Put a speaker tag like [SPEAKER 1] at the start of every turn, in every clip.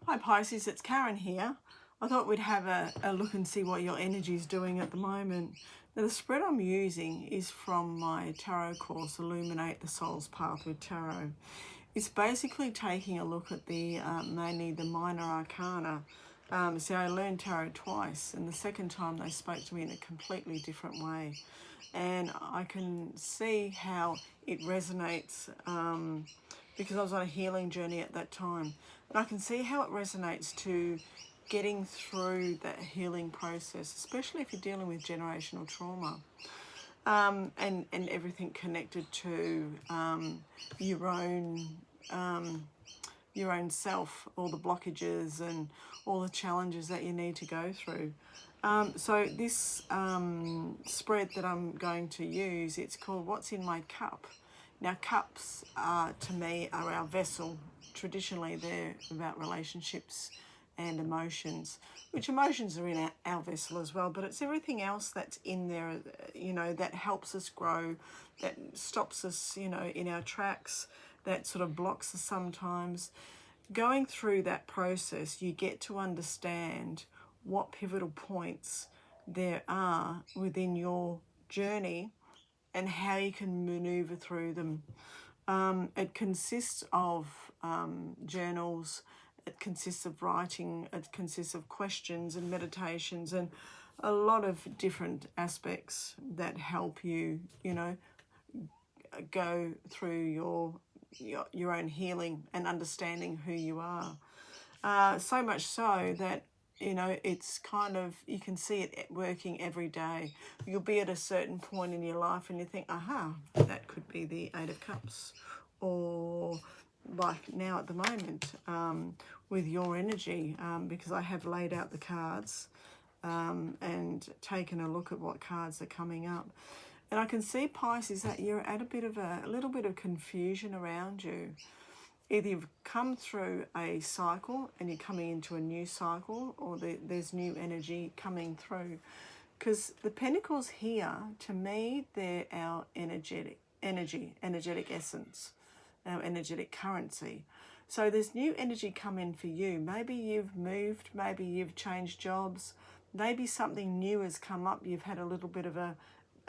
[SPEAKER 1] Hi Pisces, it's Karen here. I thought we'd have a look and see what your energy is doing at the moment. Now the spread I'm using is from my tarot course, Illuminate the Soul's Path with Tarot. It's basically taking a look at the mainly the minor arcana. See, I learned tarot twice, and the second time they spoke to me in a completely different way. And I can see how it resonates because I was on a healing journey at that time. And I can see how it resonates to getting through that healing process, especially if you're dealing with generational trauma and everything connected to your own self, all the blockages and all the challenges that you need to go through. So this spread that I'm going to use, it's called What's in My Cup. Now cups to me are our vessel. Traditionally they're about relationships and emotions, which emotions are in our vessel as well, but it's everything else that's in there, you know, that helps us grow, that stops us, you know, in our tracks, that sort of blocks us sometimes. Going through that process, you get to understand what pivotal points there are within your journey and how you can maneuver through them. It consists of journals, it consists of writing, it consists of questions and meditations and a lot of different aspects that help you, you know, go through your own healing and understanding who you are. So much so that, you know, it's kind of, you can see it working every day. You'll be at a certain point in your life and you think, aha, that could be the Eight of Cups. Or like now at the moment with your energy, because I have laid out the cards and taken a look at what cards are coming up. And I can see, Pisces, that you're at a little bit of confusion around you. Either you've come through a cycle and you're coming into a new cycle, or there's new energy coming through. Because the Pentacles here, to me, they're our energetic essence, our energetic currency. So there's new energy coming for you. Maybe you've moved, maybe you've changed jobs, maybe something new has come up. You've had a little bit of a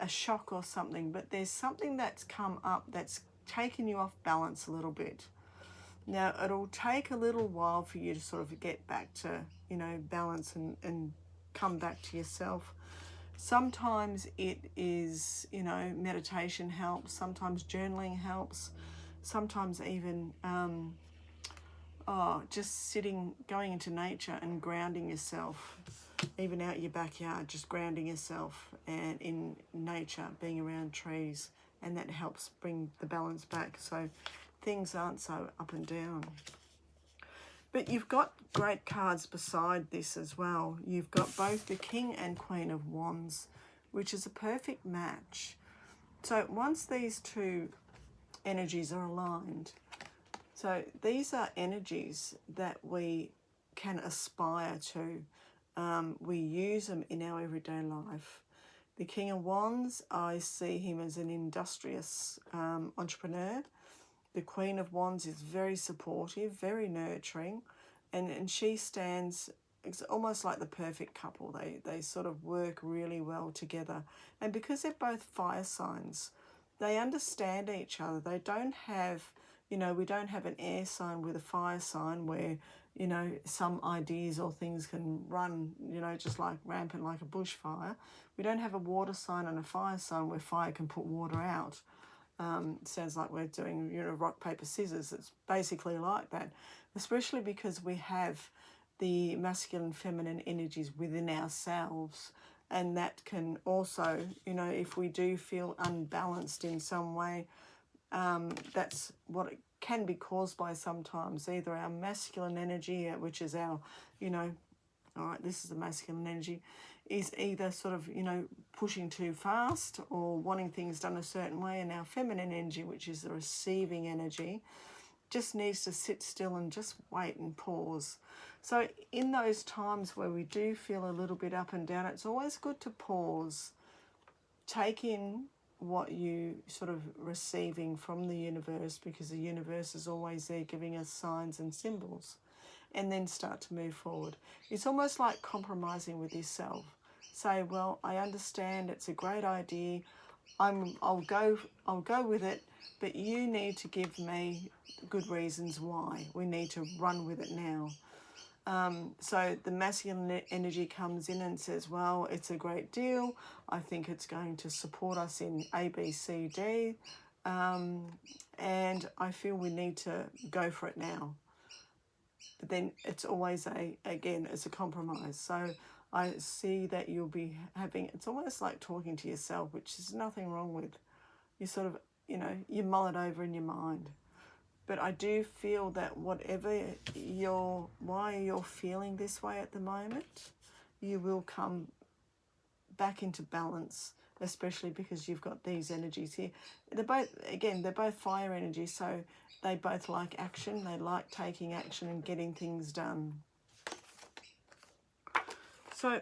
[SPEAKER 1] shock or something, but there's something that's come up that's taken you off balance a little bit. Now, it'll take a little while for you to sort of get back to, you know, balance and come back to yourself. Sometimes it is, you know, meditation helps. Sometimes journaling helps. Sometimes even just sitting, going into nature and grounding yourself. Even out your backyard, just grounding yourself and in nature, being around trees, and that helps bring the balance back so things aren't so up and down. But you've got great cards beside this as well. You've got both the King and Queen of Wands, which is a perfect match. So once these two energies are aligned, so these are energies that we can aspire to. We use them in our everyday life. The King of Wands, I see him as an industrious entrepreneur. The Queen of Wands is very supportive, very nurturing, and she stands, it's almost like the perfect couple. They sort of work really well together. And because they're both fire signs, they understand each other. They don't have, you know, we don't have an air sign with a fire sign where, you know, some ideas or things can run, you know, just like rampant like a bushfire. We don't have a water sign and a fire sign where fire can put water out. Sounds like we're doing, you know, rock, paper, scissors. It's basically like that, especially because we have the masculine, feminine energies within ourselves. And that can also, you know, if we do feel unbalanced in some way, that's what it can be caused by sometimes. Either our masculine energy, which is our, you know, all right, this is the masculine energy, is either sort of, you know, pushing too fast or wanting things done a certain way, and our feminine energy, which is the receiving energy, just needs to sit still and just wait and pause. So in those times where we do feel a little bit up and down, it's always good to pause, take in what you sort of receiving from the universe, because the universe is always there giving us signs and symbols. and then start to move forward. It's almost like compromising with yourself. Say, well, I understand it's a great idea. I'll go with it, but you need to give me good reasons why. We need to run with it now. So the masculine energy comes in and says, well, it's a great deal. I think it's going to support us in A, B, C, D. And I feel we need to go for it now. But then it's always again, it's a compromise. So I see that you'll be having, it's almost like talking to yourself, which is nothing wrong with. You sort of, you mull it over in your mind. But I do feel that whatever why you're feeling this way at the moment, you will come back into balance, especially because you've got these energies here. They're both fire energy, so they both like action. They like taking action and getting things done. So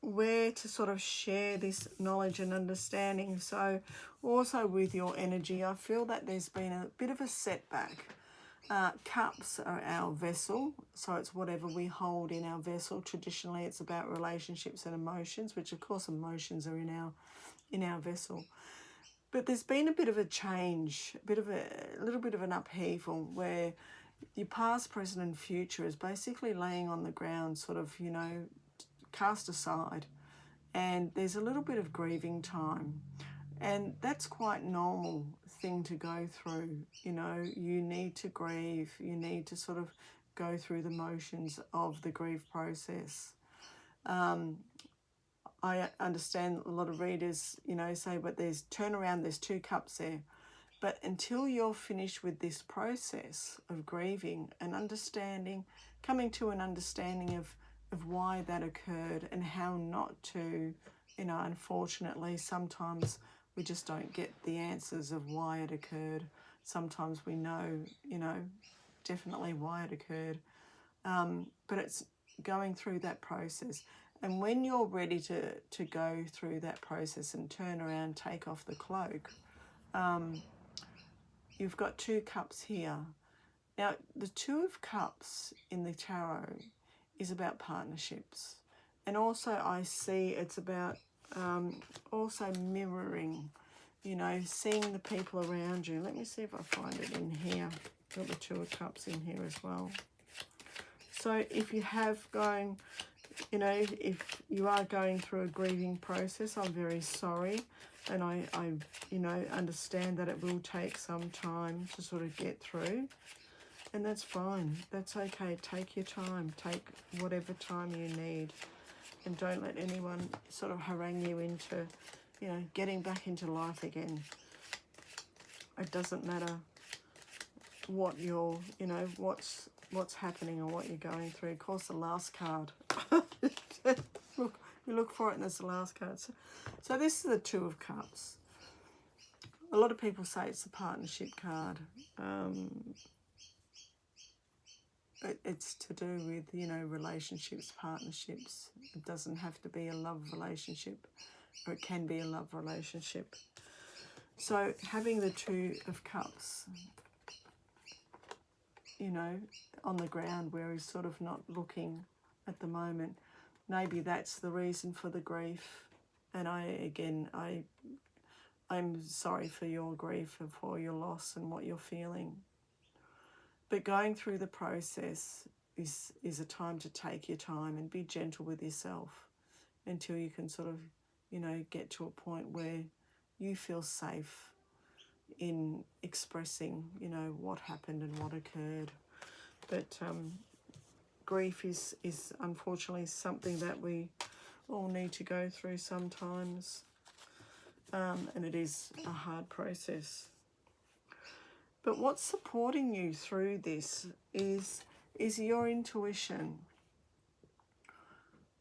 [SPEAKER 1] where to sort of share this knowledge and understanding. So also with your energy, I feel that there's been a bit of a setback. Cups are our vessel, so it's whatever we hold in our vessel. Traditionally, it's about relationships and emotions, which of course emotions are in our vessel. But there's been a bit of a change, a little bit of an upheaval where your past, present and future is basically laying on the ground, sort of, cast aside, and there's a little bit of grieving time, and that's quite normal thing to go through. You need to grieve, you need to sort of go through the motions of the grief process. I understand a lot of readers say, but there's turnaround, there's 2 cups there, but until you're finished with this process of grieving and understanding, coming to an understanding of why that occurred and how not to, unfortunately, sometimes we just don't get the answers of why it occurred. Sometimes we know, definitely why it occurred. But it's going through that process. And when you're ready to go through that process and turn around, take off the cloak, you've got 2 cups here. Now, the 2 of Cups in the tarot is about partnerships, and also I see it's about also mirroring, seeing the people around you. Let me see if I find it in here. Got the 2 of Cups in here as well. So if you have going, if you are going through a grieving process, I'm very sorry, and I understand that it will take some time to sort of get through. And that's fine. That's okay. Take your time. Take whatever time you need. And don't let anyone sort of harangue you into, getting back into life again. It doesn't matter what you're, what's happening or what you're going through. Of course, the last card. Look, you look for it and there's the last card. So this is the 2 of Cups. A lot of people say it's the partnership card. It's to do with, relationships, partnerships. It doesn't have to be a love relationship, or it can be a love relationship. So having the 2 of Cups, on the ground where he's sort of not looking at the moment, maybe that's the reason for the grief. And I'm sorry for your grief and for your loss and what you're feeling. But going through the process is a time to take your time and be gentle with yourself until you can sort of, get to a point where you feel safe in expressing, what happened and what occurred. But grief is unfortunately something that we all need to go through sometimes, and it is a hard process. But what's supporting you through this is your intuition.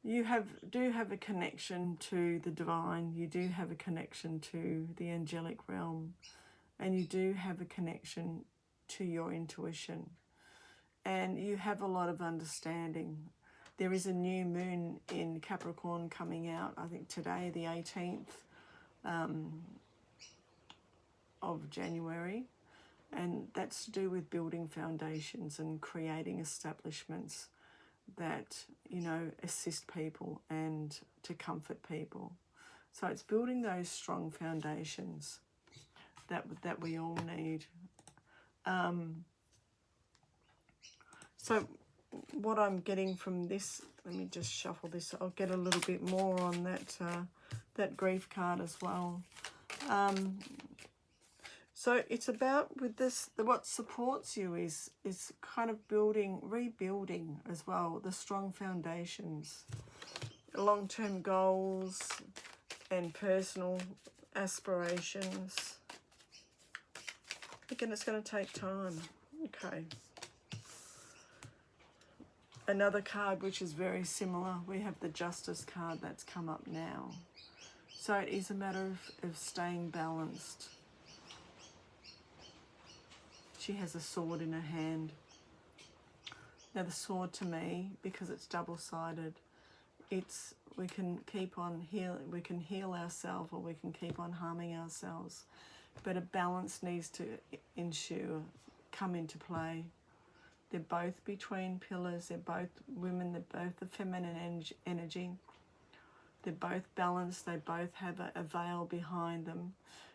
[SPEAKER 1] You do have a connection to the divine. You do have a connection to the angelic realm, and you do have a connection to your intuition. And you have a lot of understanding. There is a new moon in Capricorn coming out, I think today, the 18th of January. And that's to do with building foundations and creating establishments that, you know, assist people and to comfort people. So it's building those strong foundations that we all need. So what I'm getting from this, let me just shuffle this. I'll get a little bit more on that grief card as well. So it's about with this, what supports you is kind of rebuilding as well, the strong foundations, long-term goals and personal aspirations. Again, it's going to take time. Okay. Another card which is very similar, we have the Justice card that's come up now. So it is a matter of staying balanced. She has a sword in her hand. Now the sword to me, because it's double-sided, we can keep on we can heal ourselves or we can keep on harming ourselves. But a balance needs to come into play. They're both between pillars, they're both women, they're both the feminine energy. They're both balanced, they both have a veil behind them.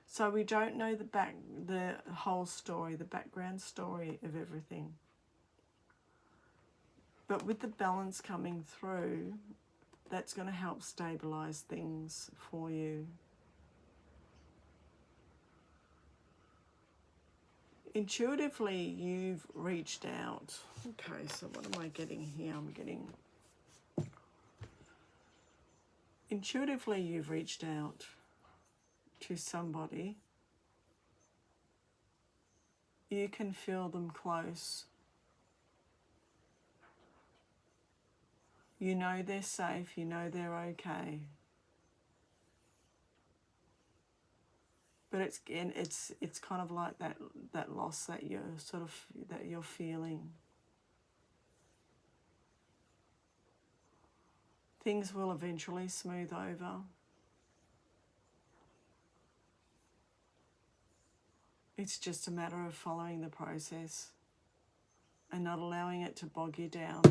[SPEAKER 1] So we don't know the whole story, the background story of everything. But with the balance coming through, that's going to help stabilize things for you. Intuitively, you've reached out. Okay, so what am I getting here? Intuitively, you've reached out to somebody. You can feel them close. You know they're safe, you know they're okay. But it's kind of like that loss that you're feeling. Things will eventually smooth over. It's just a matter of following the process and not allowing it to bog you down.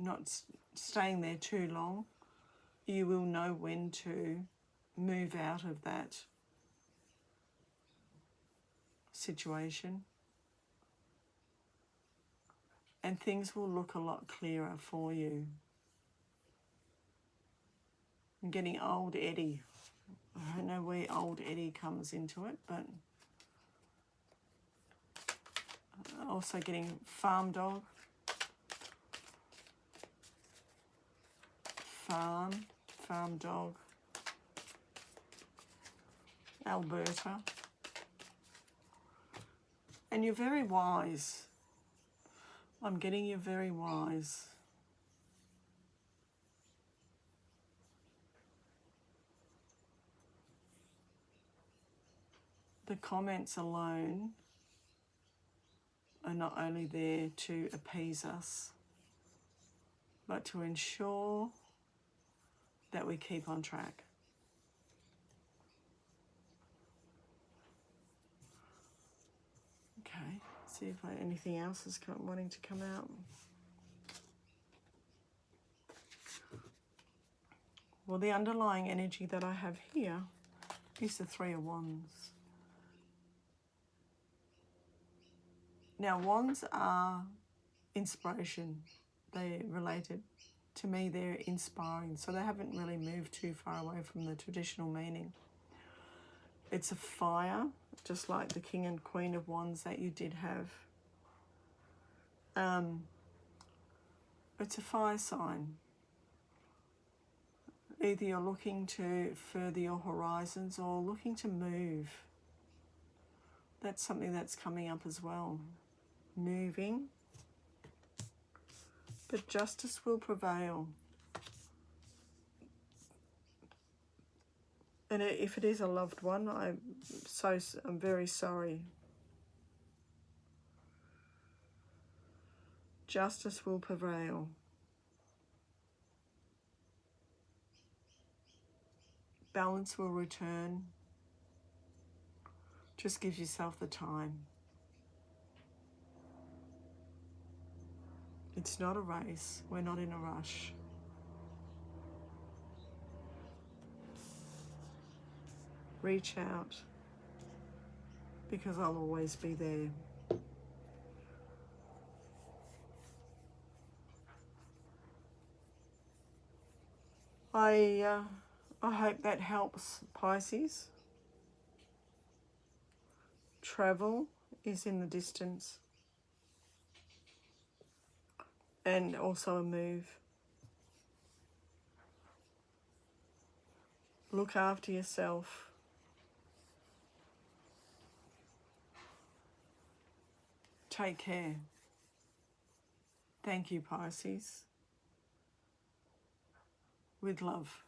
[SPEAKER 1] Not staying there too long. You will know when to move out of that situation. And things will look a lot clearer for you. I'm getting old Eddie. I don't know where old Eddie comes into it, but also getting farm dog. Farm dog. Alberta. And you're very wise. I'm getting you very wise. The comments alone are not only there to appease us, but to ensure that we keep on track. Okay, see if anything else is wanting to come out. Well, the underlying energy that I have here is the Three of Wands. Now, wands are inspiration. They're related. To me, they're inspiring. So they haven't really moved too far away from the traditional meaning. It's a fire, just like the King and Queen of Wands that you did have. It's a fire sign. Either you're looking to further your horizons or looking to move. That's something that's coming up as well. Moving. But justice will prevail. And if it is a loved one, I'm very sorry. Justice will prevail. Balance will return. Just give yourself the time. It's not a race. We're not in a rush. Reach out, because I'll always be there. I hope that helps, Pisces. Travel is in the distance, and also a move. Look after yourself. Take care. Thank you, Pisces. With love.